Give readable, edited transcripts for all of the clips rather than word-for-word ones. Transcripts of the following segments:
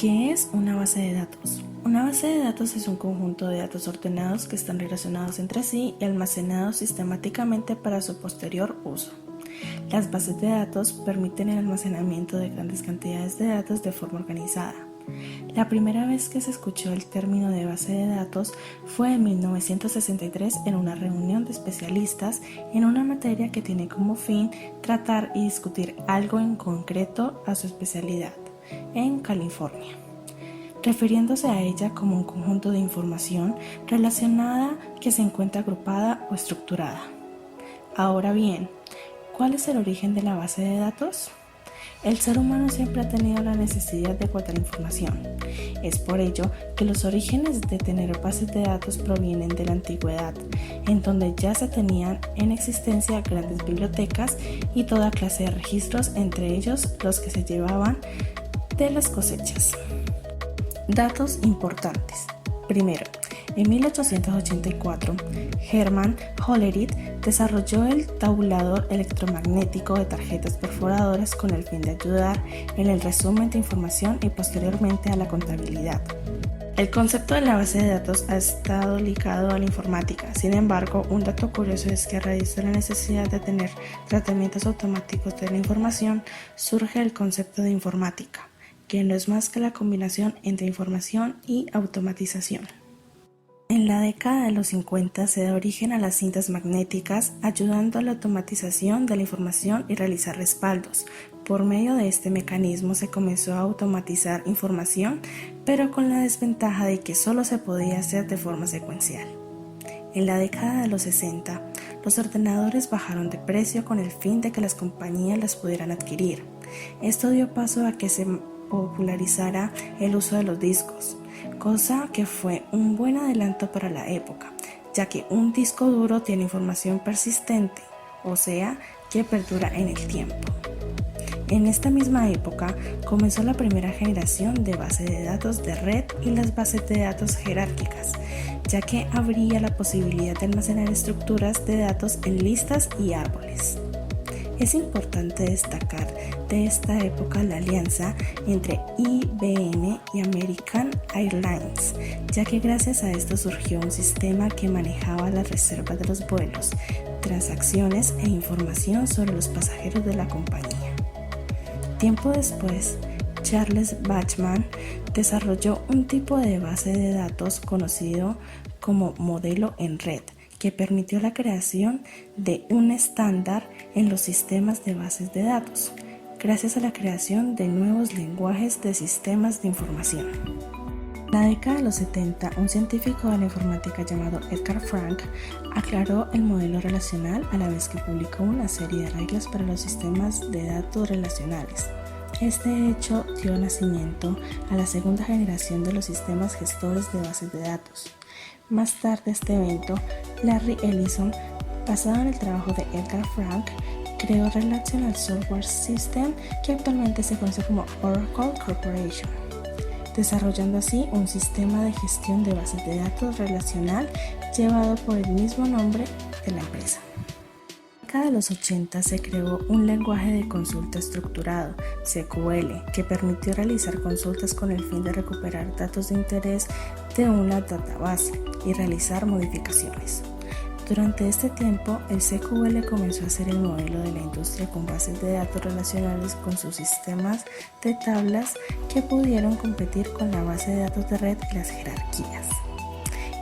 ¿Qué es una base de datos? Una base de datos es un conjunto de datos ordenados que están relacionados entre sí y almacenados sistemáticamente para su posterior uso. Las bases de datos permiten el almacenamiento de grandes cantidades de datos de forma organizada. La primera vez que se escuchó el término de base de datos fue en 1963 en una reunión de especialistas en una materia que tiene como fin tratar y discutir algo en concreto a su especialidad, en California, refiriéndose a ella como un conjunto de información relacionada que se encuentra agrupada o estructurada. Ahora bien, ¿cuál es el origen de la base de datos? El ser humano siempre ha tenido la necesidad de guardar información. Es por ello que los orígenes de tener bases de datos provienen de la antigüedad, en donde ya se tenían en existencia grandes bibliotecas y toda clase de registros, entre ellos los que se llevaban de las cosechas. Datos importantes. Primero, en 1884, Hermann Hollerith desarrolló el tabulador electromagnético de tarjetas perforadoras con el fin de ayudar en el resumen de información y posteriormente a la contabilidad. El concepto de la base de datos ha estado ligado a la informática. Sin embargo, un dato curioso es que a raíz de la necesidad de tener tratamientos automáticos de la información, surge el concepto de informática, que no es más que la combinación entre información y automatización. En la década de los 50 se da origen a las cintas magnéticas, ayudando a la automatización de la información y realizar respaldos. Por medio de este mecanismo se comenzó a automatizar información, pero con la desventaja de que solo se podía hacer de forma secuencial. En la década de los 60, los ordenadores bajaron de precio con el fin de que las compañías las pudieran adquirir. Esto dio paso a que se popularizara el uso de los discos, cosa que fue un buen adelanto para la época, ya que un disco duro tiene información persistente, o sea, que perdura en el tiempo. En esta misma época comenzó la primera generación de bases de datos de red y las bases de datos jerárquicas, ya que habría la posibilidad de almacenar estructuras de datos en listas y árboles. Es importante destacar de esta época la alianza entre IBM y American Airlines, ya que gracias a esto surgió un sistema que manejaba las reservas de los vuelos, transacciones e información sobre los pasajeros de la compañía. Tiempo después, Charles Bachman desarrolló un tipo de base de datos conocido como modelo en red, que permitió la creación de un estándar en los sistemas de bases de datos, gracias a la creación de nuevos lenguajes de sistemas de información. En la década de los 70, un científico de la informática llamado Edgar Frank aclaró el modelo relacional a la vez que publicó una serie de reglas para los sistemas de datos relacionales. Este hecho dio nacimiento a la segunda generación de los sistemas gestores de bases de datos. Más tarde este evento, Larry Ellison, basado en el trabajo de Edgar Frank, creó Relational Software System, que actualmente se conoce como Oracle Corporation, desarrollando así un sistema de gestión de bases de datos relacional llevado por el mismo nombre de la empresa. En la década de los 80 se creó un lenguaje de consulta estructurado, SQL, que permitió realizar consultas con el fin de recuperar datos de interés de una database y realizar modificaciones. Durante este tiempo, el SQL comenzó a ser el modelo de la industria con bases de datos relacionales con sus sistemas de tablas que pudieron competir con la base de datos de red y las jerarquías.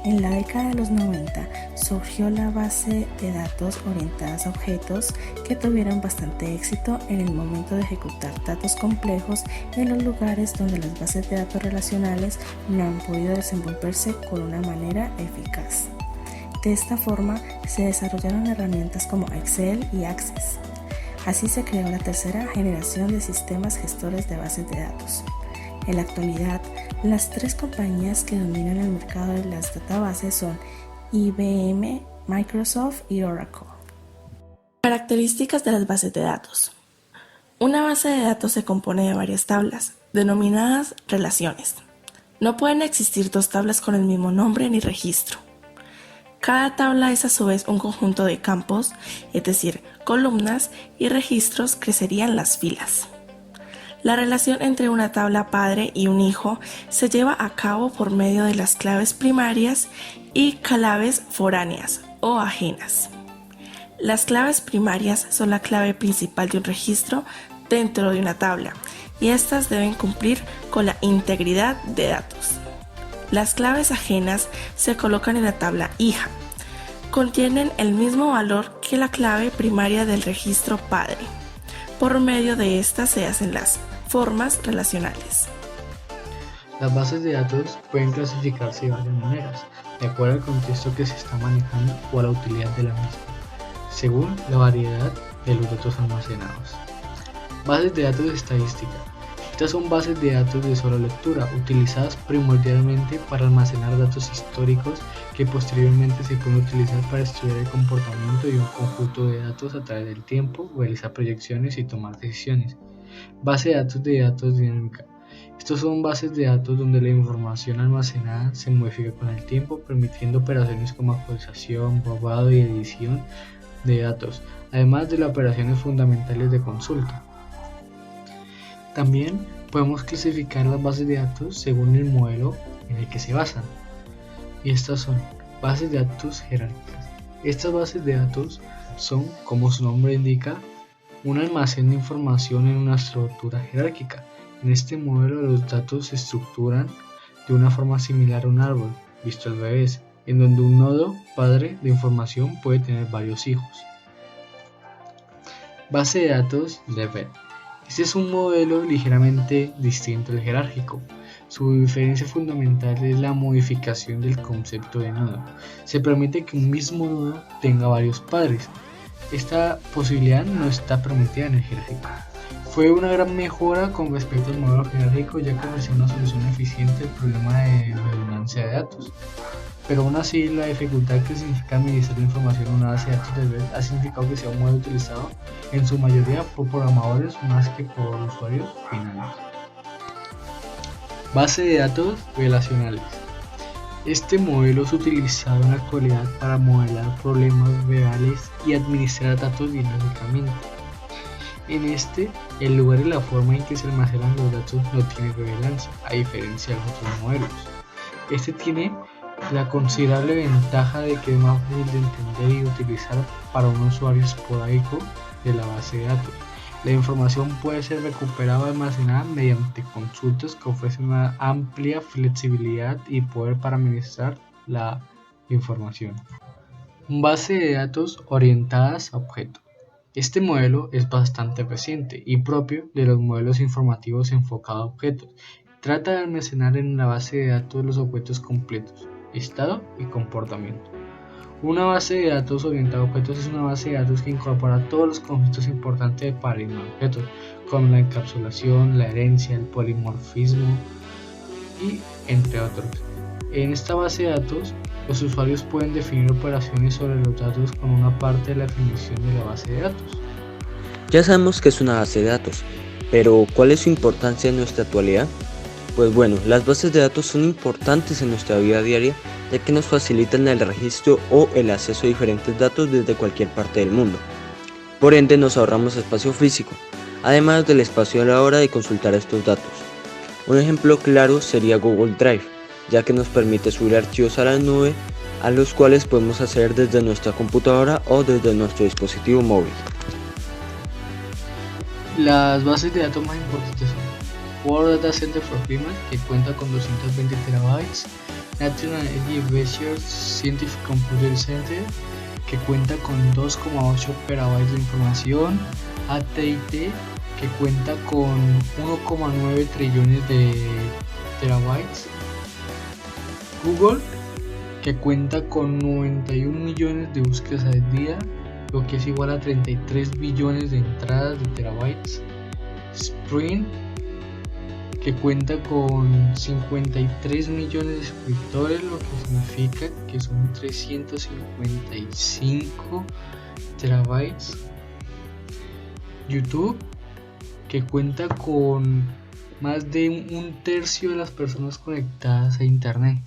En la década de los 90 surgió la base de datos orientadas a objetos que tuvieron bastante éxito en el momento de ejecutar datos complejos en los lugares donde las bases de datos relacionales no han podido desenvolverse con una manera eficaz. De esta forma se desarrollaron herramientas como Excel y Access. Así se creó la tercera generación de sistemas gestores de bases de datos. En la actualidad, las tres compañías que dominan el mercado de las databases son IBM, Microsoft y Oracle. Características de las bases de datos. Una base de datos se compone de varias tablas, denominadas relaciones. No pueden existir dos tablas con el mismo nombre ni registro. Cada tabla es a su vez un conjunto de campos, es decir, columnas y registros que serían las filas. La relación entre una tabla padre y un hijo se lleva a cabo por medio de las claves primarias y claves foráneas o ajenas. Las claves primarias son la clave principal de un registro dentro de una tabla y estas deben cumplir con la integridad de datos. Las claves ajenas se colocan en la tabla hija. Contienen el mismo valor que la clave primaria del registro padre. Por medio de estas se hacen las formas relacionales. Las bases de datos pueden clasificarse de varias maneras, de acuerdo al contexto que se está manejando o a la utilidad de la misma, según la variedad de los datos almacenados. Bases de datos de estadística. Estas son bases de datos de sola lectura, utilizadas primordialmente para almacenar datos históricos que posteriormente se pueden utilizar para estudiar el comportamiento de un conjunto de datos a través del tiempo, realizar proyecciones y tomar decisiones. Base de datos dinámica. Estos son bases de datos donde la información almacenada se modifica con el tiempo, permitiendo operaciones como actualización, borrado y edición de datos, además de las operaciones fundamentales de consulta. También podemos clasificar las bases de datos según el modelo en el que se basan. Y estas son bases de datos jerárquicas. Estas bases de datos son, como su nombre indica, un almacén de información en una estructura jerárquica. En este modelo los datos se estructuran de una forma similar a un árbol, visto al revés, en donde un nodo padre de información puede tener varios hijos. Base de datos de red. Este es un modelo ligeramente distinto al jerárquico. Su diferencia fundamental es la modificación del concepto de nodo. Se permite que un mismo nodo tenga varios padres. Esta posibilidad no está permitida en el jerárquico. Fue una gran mejora con respecto al modelo jerárquico, ya que ofrecía una solución eficiente al problema de redundancia de datos. Pero aún así, la dificultad que significa administrar la información en una base de datos de red ha significado que sea un modelo utilizado en su mayoría por programadores más que por usuarios finales. Base de datos relacionales. Este modelo es utilizado en la actualidad para modelar problemas reales y administrar datos dinámicamente. En el lugar y la forma en que se almacenan los datos no tiene relevancia, a diferencia de los otros modelos. Este tiene la considerable ventaja de que es más fácil de entender y utilizar para un usuario esporádico de la base de datos. La información puede ser recuperada o almacenada mediante consultas que ofrecen una amplia flexibilidad y poder para administrar la información. Base de datos orientadas a objetos. Este modelo es bastante reciente y propio de los modelos informativos enfocados a objetos. Trata de almacenar en la base de datos los objetos completos, estado y comportamiento. Una base de datos orientada a objetos es una base de datos que incorpora todos los conceptos importantes de paradigma de objetos, como la encapsulación, la herencia, el polimorfismo y entre otros. En esta base de datos, los usuarios pueden definir operaciones sobre los datos con una parte de la definición de la base de datos. Ya sabemos que es una base de datos, pero ¿cuál es su importancia en nuestra actualidad? Pues bueno, las bases de datos son importantes en nuestra vida diaria, ya que nos facilitan el registro o el acceso a diferentes datos desde cualquier parte del mundo. Por ende, nos ahorramos espacio físico, además del espacio a la hora de consultar estos datos. Un ejemplo claro sería Google Drive, ya que nos permite subir archivos a la nube, a los cuales podemos acceder desde nuestra computadora o desde nuestro dispositivo móvil. Las bases de datos más importantes son World Data Center for Climate, que cuenta con 220 terabytes, National Energy Research Scientific Computer Center, que cuenta con 2,8 petabytes de información, AT&T, que cuenta con 1,9 trillones de terabytes, Google, que cuenta con 91 millones de búsquedas al día, lo que es igual a 33 billones de entradas de terabytes, Sprint, que cuenta con 53 millones de suscriptores, lo que significa que son 355 terabytes, YouTube, que cuenta con más de un tercio de las personas conectadas a internet.